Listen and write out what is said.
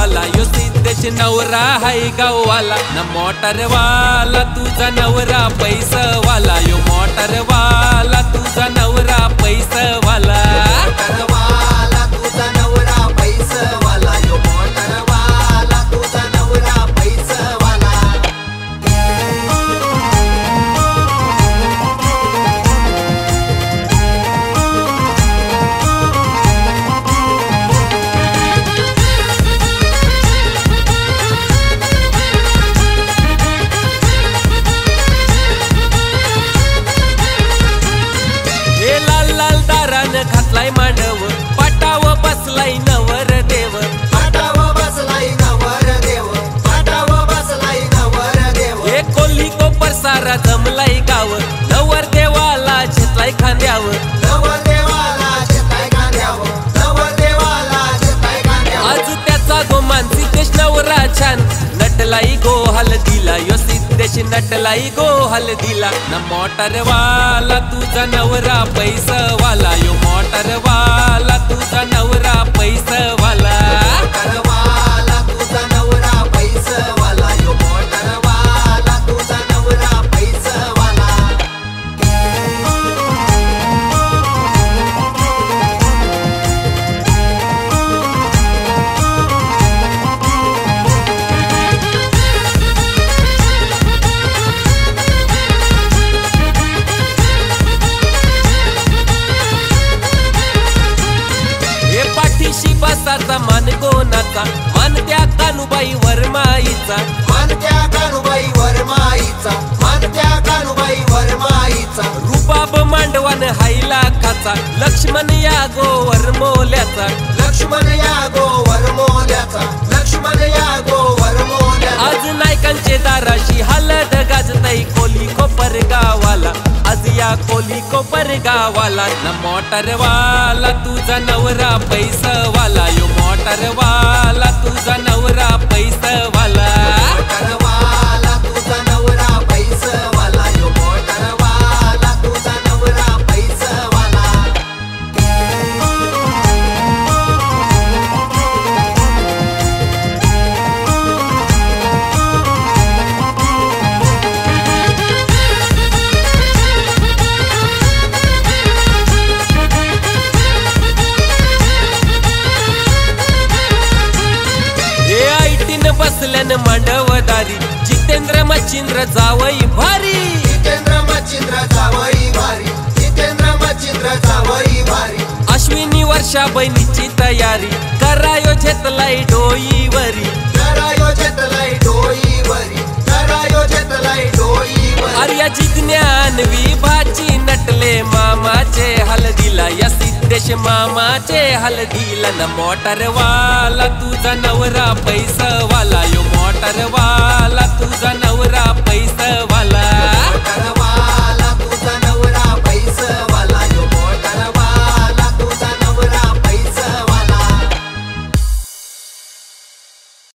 गाववाला यो सिद्धेश नवरा हाय गाववाला न मोटरवाला तुझा नवरा पैसवाला यो मोटरवाला तुझा नवरा पैसवाला मोटरवाला तुझा नवरा पैसवाला यो मोटरवाला तुझा नवरा पैसवाला घातलाय मांडव पाटाव बसलाय नवर देव पाटाव बसलाय नवर देव पाटाव बसलाय नवर देव हे कोल्ही कोपर सारा जमलाय गाव नवर देवाला घेतलाय खांद्यावर नवर देवाला घेतलाय खांद्यावर नवर देवाला घेतलाय खांद्यावर आज त्याचा गोमान सिद्धेश नवरा छान नटलाई गो हलदीला यो सिद्धेश नटलाई गो हलदीला न मोटरवाला तुझा नवरा पैसवाला यो मोटरवाला तुझा नवरा पैसवाला मोटरवाला तुझा नवरा पैसवाला यो मोटरवाला तुझा नवरा पैसवाला बसाचा मान कोणाचा मान त्या कानुबाई वरमाईचा मान त्या कानुबाई वरमाईचा मान त्या कानुबाई वरमाईचा रुबाब मांडवान हाय लाखाचा लक्ष्मण या गोवर मोल्याचा लक्ष्मण या गोवर मोल्याचा लक्ष्मण या गोवर मोल्याचा आज नायकांचे दाराशी हलद गाजताई कोली कोपर गावाला आज या कोली कोपर गावाला न मोटरवाला तुझा नवरा पैसवाला यो मोटरवाला तुझा नवरा पैसवाला मोटरवाला तुझा नवरा पैसवाला यो मोटरवाला तुझा नवरा पैसवाला बसल्यान मांडवदारी जितेंद्र मच्छिंद्र जावई भारी जितेंद्र मच्छिंद्र जावई भारी जितेंद्र मच्छिंद्र जावई भारी अश्विनी वर्षा बहिणीची तयारी करायो घेतलाय डोईवरी करायो घेतलाय डोईवरी करायो घेतलाय डोईवरी अर्या जिज्ञान विभाची नटले मामाचे हलदीला या सिद्धेश मामाचे हलदीला न मोटरवाला तुझा नवरा पैसवाला यो मोटरवाला तुझा नवरा पैसवाला